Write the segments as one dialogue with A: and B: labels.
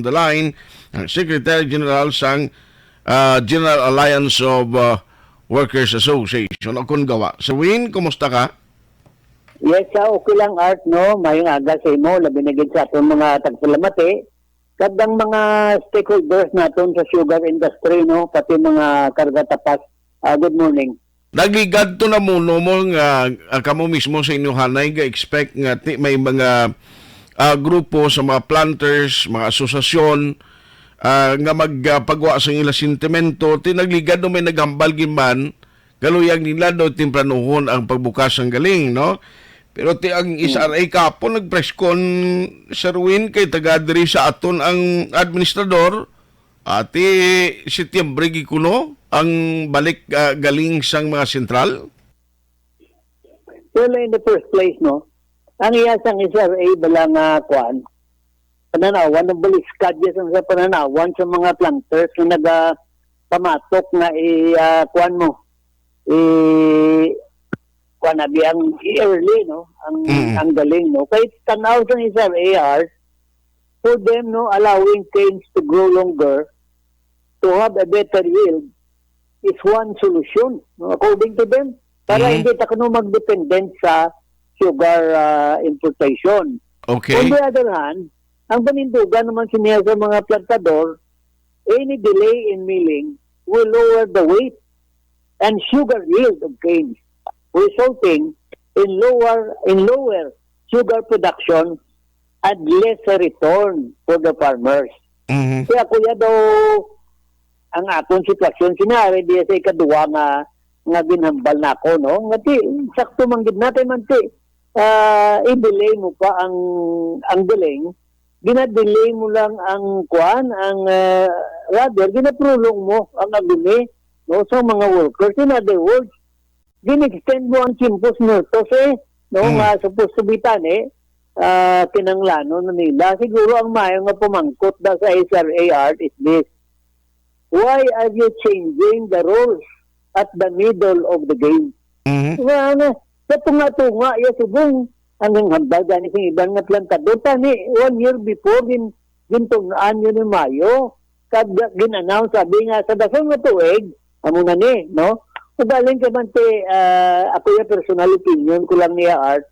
A: the line ang Secretary General sang General Alliance of Workers Association o gawa. So Win, kumusta ka?
B: Yes, okay lang Art, no? Mayong aga sa imo, labi na gid sa atong mga tagsalamati. Kadang mga stakeholders naton sa sugar industry, no? Pati mga karga tapas. Good morning.
A: Nagligad to na muno mo nga kamo mismo sa inyo hanay ga-expect nga may mga grupo sa mga planters, mga asosasyon nga magpagwa sa ila sentimento, tinagligad no may naghambal giman, galuyang nila do timplanuhon ang pagbukas ng galing, no? Pero ang SRA kapon nagpreskon Sir Win kay taga diri sa aton ang administrador ati Setyembre gikuno ang balik galing sang mga sentral.
B: Well, in the first place, no? Ang iyasang SRA balang kuan pananawan ng balik skadya sa pananawan sa mga planters na nagpamatok na kuan mo kuan abi ang early, no, ang galing, no, kay tanaw sa SRA for them, no, allowing canes to grow longer to have a better yield is one solution, no, according to them, para hindi ta kuno magdependent sa sugar importation.
A: Okay.
B: On the other hand, ang panindugan naman siniya sa mga plantador, any delay in milling will lower the weight and sugar yield of canes, resulting in lower sugar production and lesser return for the farmers. Kaya kuya daw ang atong sitwasyon sinari diya sa ikaduwa nga ginhambal na ako, no? Ngati sakto man gid natin man ti i-delay mo pa ang galing, gina-delay mo lang ang kuan, ang rather ginaprolong mo ang agumi, no, sa mga workers. In other words, gin-extend mo ang chimpos nurtos no, nga supposed to be tani kinanglano na nila. Siguro ang mayo nga pumangkot da sa SRA is this: why are you changing the rules at the middle of the game? Sa tunga-tunga, subong ang hambal gani sa ibang na plantador. Tani, 1 year before, gintunaan yun ni Mayo, kad gin-announce, sabi nga, sa dasong nga tuig, amo na ni, no? Magaling ka man ako yung personal opinion ko lang niya, Art.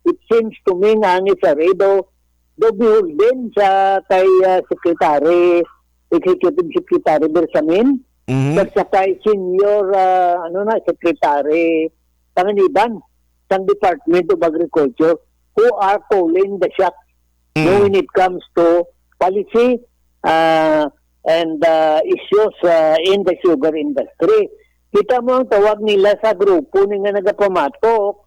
B: It seems to me nga ang SRA do bihol din sa kay Executive Secretary Bersamin, at sa kay Senior Secretary Panganiban ng Department of Agriculture, who are calling the shots when it comes to policy and issues in the sugar industry. Kita mo ang tawag nila sa grupo ni nga nagapamatok,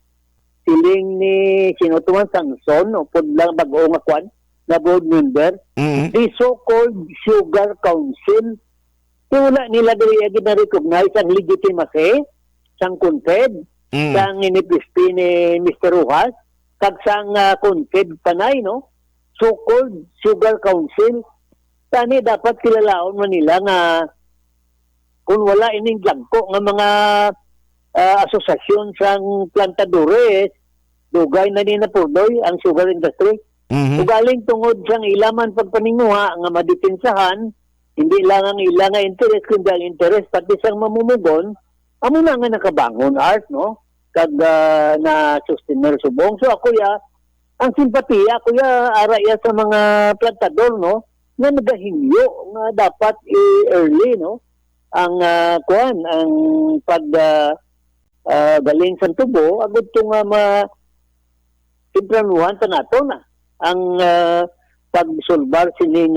B: siling ni Sinutuan Sangson, o lang bago nga kwan, na board member, the so-called Sugar Council. Wala nila dili na-recognize ang legitimacy sang CONFED, sang inipisti ni Mr. Rojas, kag sang CONFED panay, no? So-called Sugar Council. Tani dapat kilalaon man nila nga kung wala ining lagko nga mga asosasyon sang plantadores, dugay na ni napurdoy ang sugar industry. Ugaling tungod sang ilaman pagpaninguha nga madipinsahan, hindi lang ang ilang nga interest, kundi ang interest pati sang mamumugon, amo na nga nakabangon, Art, no? Kag na sustainer subong. So ako ang simpatiya kuya araya sa mga plantador, no, nga nagahingyo nga dapat early, no, ang kuan ang pag galing sa tubo agud to nga timplanuhan ta nato na ang pagsolbar sining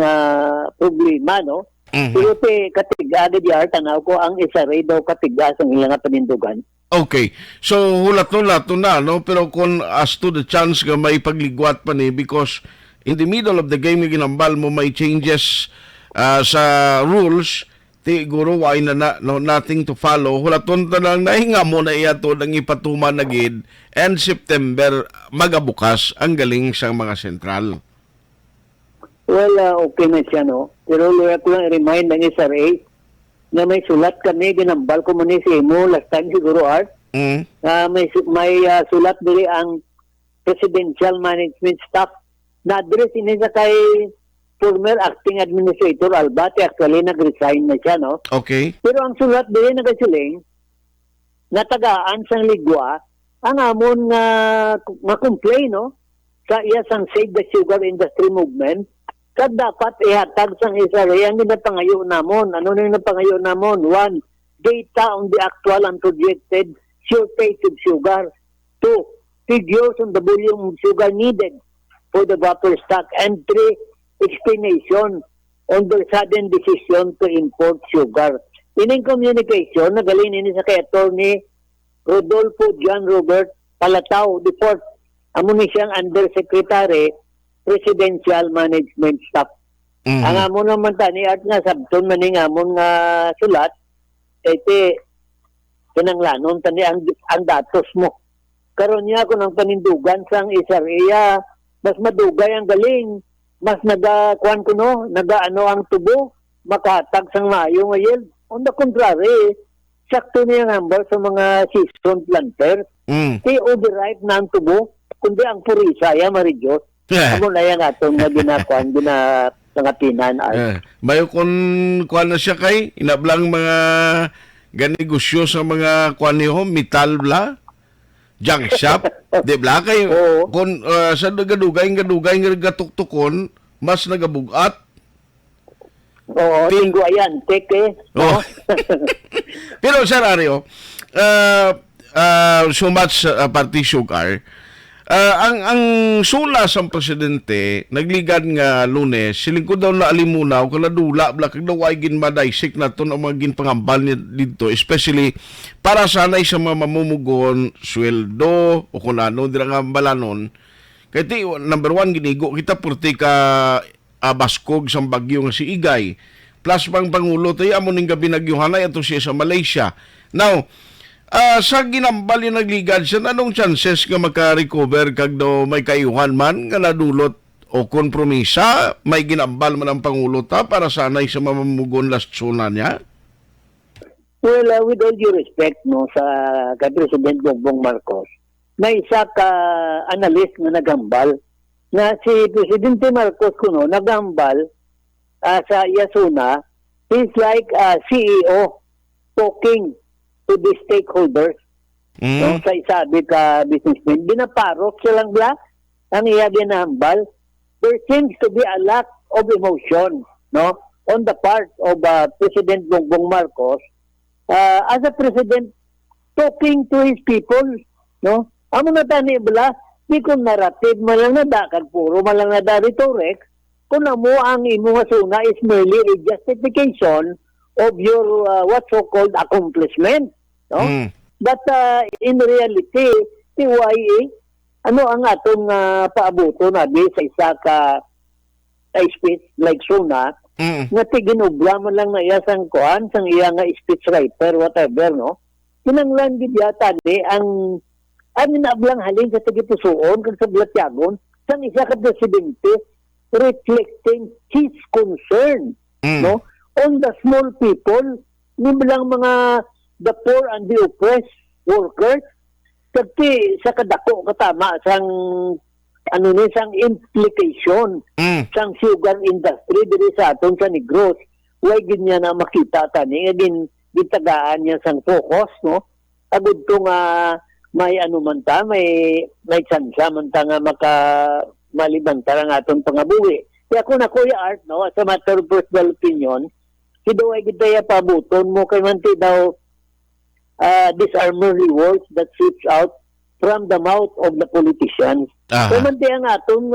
B: problema, no. Pero katiga di Art, tanaw ko ang SRA daw katiga sa ilang panindugan.
A: Okay. So, hulat-hulat na, no? Pero kung as to the chance nga may pagligwat pa ni, because in the middle of the game nga ginambal mo may changes sa rules, siguro why nothing to follow. Hulaton ta lang nahinga mo na iya to ng ipatuman na gid, and September magabukas ang galing sa mga sentral.
B: Well, okay na siya, no? Pero luya ko lang i-remind ng SRA na may sulat kami, ginambal ko muna si Imo last time siguro, Art. May sulat dili ang Presidential Management Staff na address ini sa kay former acting administrator Albate, actually nag-resign na siya, no?
A: Okay.
B: Pero ang sulat din nagasiling, natagaan sang ligwa, ang amon nga ma-complain, no? Sa iya sang Save the Sugar Industry Movement, kad dapat ihatag sang isa rin ang ginapangayo namon. Ano na yung napangayo namon? 1, data on the actual and projected shortage of sugar. 2, figures on the volume of sugar needed for the buffer stock. And 3, explanation on the sudden decision to import sugar. Ining communication, nagaling ini sa kay Attorney Rodolfo John Robert Palatao, the fourth, amo ni siyang Undersecretary, Presidential Management Staff. Ang amon naman tani at nga sabton maning amon nga sulat, iti kinanglanon tani ang datos mo. Karon niya ako ng panindugan sang isariya, mas madugay ang galing, mas nagakuan ko no, nagaano ang tubo, makatag sang maayo nga yield. On the contrary, sakto niya number sa mga season planter. Di overripe na ang tubo, kundi ang purisa, ma-reduce. Amo na yan atong nga ginakuan, ginapangatinan.
A: Bayo kung kuan na siya kay, inablang mga ganegosyo sa mga kuan niyo, metal bla, junk shop, di bla kay, kung sa gadugay nga gatuktukon, mas nagabugat.
B: Oo, linggo ayan, teke.
A: Oh. Pero Sir Ario, so much party sugar, ang sula sa presidente nagligad nga Lunes silingkod daw na alimunaw kala dula bla kag daw ay ginmadaysik naton ang mga ginpangambal dito, especially para sanay sa mga mamumugon sweldo o kung ano dira nga balanon kay ti number 1 ginigo kita purti ka baskog sa bagyo nga si Igay plus pang pangulo tayo amo ning gabi nagyuhanay ato siya sa Malaysia. Now sa ginambal yung nagligad siya, anong chances nga maka-recover kag daw may kayuhan man nga nadulot o kompromisa, may ginambal man ang Pangulo ta para sanay sa mamamugon lastsuna niya?
B: Well, with all due respect no, sa kay President Bongbong Marcos, may isa ka analyst na nagambal na si Presidente Marcos kuno nagambal sa Yasuna, he's like a CEO talking to the stakeholders. No, sa isabi ka businessman, ginaparok silang bla, ang iya ginambal. There seems to be a lack of emotion, no, on the part of President Bongbong Marcos as a president talking to his people, no. Amo na tani bla, di kung narrative man lang na kag puro man lang na rhetoric, kung amo ang imo nga suna is merely a justification of your what so-called accomplishment. No? But in reality, TYA, ano ang atong paabuto na di sa isa ka speech like Suna, nga tiginubla mo lang na iya sang kuan, sang iya nga speech writer, whatever, no? Kinanglan gid yata ni ang ablang halin sa tagipusoon kag sa Blatyagon, sang isa ka presidente reflecting his concern, no? On the small people, nilang mga the poor and the oppressed workers, kasi sa kadako katama sang ano ni sang implication sang sugar industry diri sa aton sa Negros, way gid niya na makita tani din gitagaan niya sang focus, no, agud ko nga may ano man ta, may tsansa man ta nga maka malibanta ang aton pangabuhi. Kaya kung ako Art, no, as a matter of personal opinion, hidaw ay gitaya pabuton mo kay manti daw disarmorly words that seeps out from the mouth of the politicians. Kaya man ang aton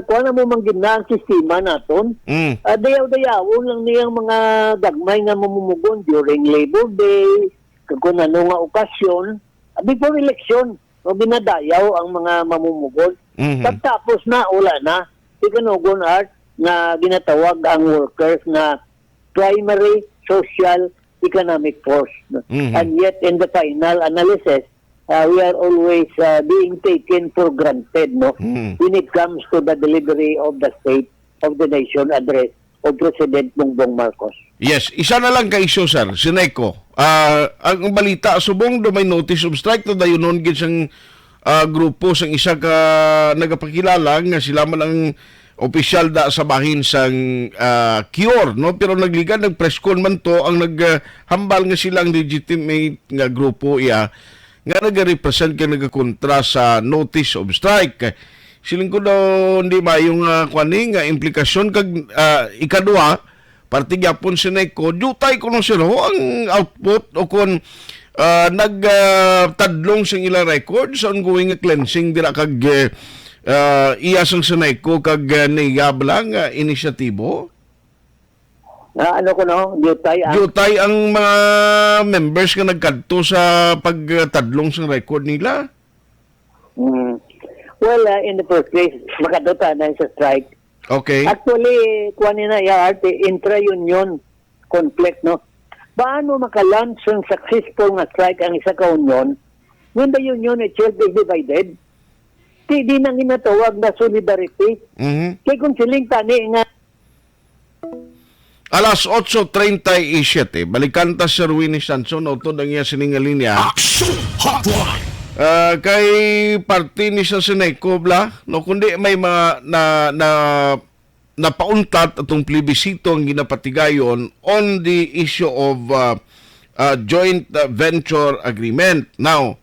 B: kuha na mo manggin na ang sistema naton. Dayaw-dayawon lang niyang mga gagmay nga mamumugon during Labor Day, kung ano nga okasyon, before election, o binadayaw ang mga mamumugon. Pagtapos na, wala na. Ikanugon Art na ginatawag ang workers na primary social economic force. And yet, in the final analysis, we are always being taken for granted, no? When it comes to the delivery of the State of the Nation address of President Bongbong Marcos.
A: Yes, isa na lang kay iso, sir, Sineco. Ang balita, subong do may notice of strike to dayon gid sang grupo sang isa ka nagapakilala nga sila man ang opisyal da sa bahin sang cure, no? Pero nagligan nagpreskon man to ang naghambal nga silang legitimate nga grupo iya nga nag-represent kay nagakontra sa notice of strike. Siling ko daw hindi ba yung kuaning implikasyon kag ikadua parte gyapon si Neco jutay kuno sino ang output o kun nagtadlong sa ilang record sa ongoing nga cleansing dira kag iya sang Seneco kag niyabla nga inisyatibo.
B: Ano ko no,
A: Jutay ang mga members nga nagkadto sa pagtadlong sa record nila.
B: Well, in the first place, makaduta na sa strike.
A: Okay.
B: Actually, kuha nila arte intra-union conflict, no? Paano makalunch ng successful na strike ang isa ka-union when the union itself is divided? Di nang ginatawag na solidarity. Kaya kung siling tani nga
A: Alas 8:37, balikan ta sa Ruini Sanson, utod ang iya siningalin niya. Kay party ni sa Seneco, bla, no, kundi may mga napauntat atong plebisito ang ginapatigayon on the issue of joint venture agreement. Now,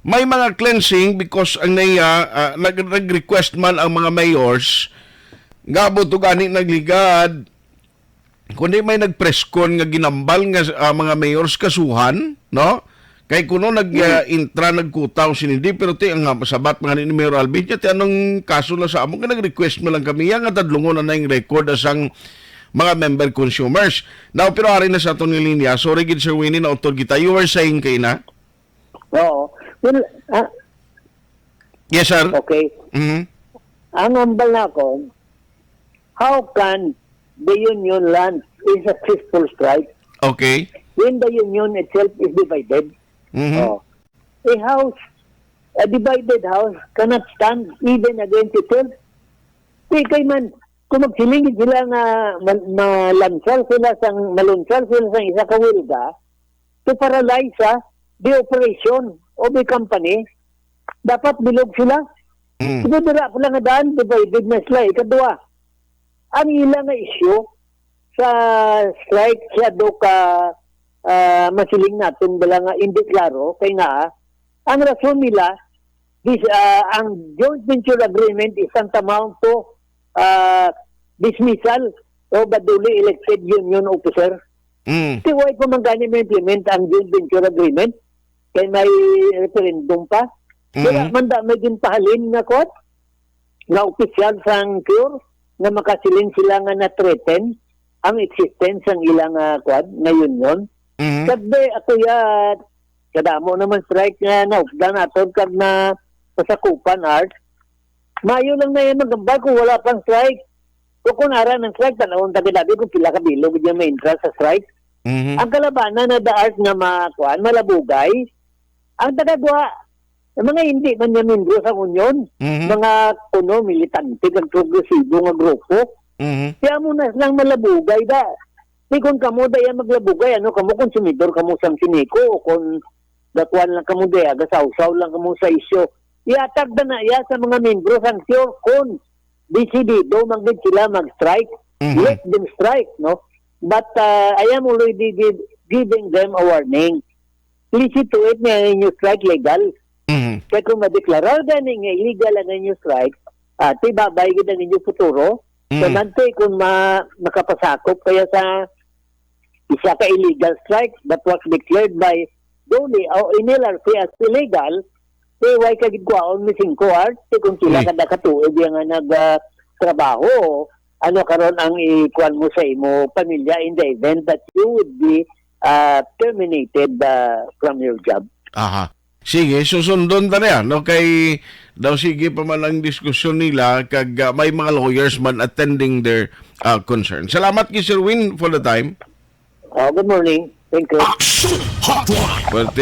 A: may mga cleansing because ang nag-request man ang mga mayors nga buto gani nagligad kundi may nagpreskon nga ginambal nga mga mayors kasuhan, no? Kay kuno nag-intra nagkutaw sinindi pero ti ang sabat mga ni Mayor Alvin ti anong kaso na sa among nga nag-request mo lang kami nga tadlungon na yung record asang mga member consumers. Now pero ari na sa aton nga linya. Sorry gid Sir Winnie na utod kita. You were saying kay na?
B: Oo. Well,
A: Yes, sir.
B: okay. Ang ambal na ako, how can the union launch a successful strike
A: Okay.
B: when the union itself is divided? A house, a divided house cannot stand even against itself. Kay man, kung magsilingid sila nga malansal sila sa isa kawilga to paralyze the operation of the company, dapat bilog sila. Sinudura ko lang nga daan, divided na sila. Ikadua, ang ilang nga issue sa strike siya do ka masiling natin bala nga hindi klaro kay nga ang rason nila ang joint venture agreement is tantamount to dismissal of the duly elected union officer. Kasi why ko man ganyan ma-implement ang joint venture agreement kay may referendum pa. Kaya man da may ginpahalin nga kot nga opisyal sang cure nga makasilin sila nga na-threaten ang existence ng ilang quad na union. Kadbe ato ya kadamo naman strike nga naugdan ato kag na pasakupan art. Mayo lang na yan magambal kung wala pang strike. Kung aran ng strike, tanawang tabi-tabi kung pila ka bilog yung may interest sa strike. Ang kalabanan na the art nga malabugay, ang tagadwa, mga hindi man yung membro sa union, mga kuno, militante, kag progresibo nga grupo, kaya mo na lang malabugay da. Di kung kamo daya maglabugay, kamo konsumidor, kamo sang Seneco, o kung datuan lang kamo daya, gasaw-saw lang kamo sa isyo. Iatag na iya sa mga membro sang sure kung decidido magdid sila mag-strike. Let them strike, no? But I am already giving them a warning. Please to it na yung strike legal. Kaya kung madeklarar ganing illegal ang inyong strike, tibabay gid ang inyong futuro. Kanante kung makapasakop kaya sa isa ka illegal strike that was declared by Dole o NLRC as illegal, why ka gid kwaon mi 5 hours kung sila kada katuig nga nagtrabaho, karon ang ikuan mo sa imo pamilya in the event that you would be terminated from your job.
A: Aha. Sige, susundon ta na no kay daw sige pa man ang diskusyon nila kag may mga lawyers man attending their concern. Salamat kay Sir Win for the time.
B: Good morning. Thank you.
A: Well,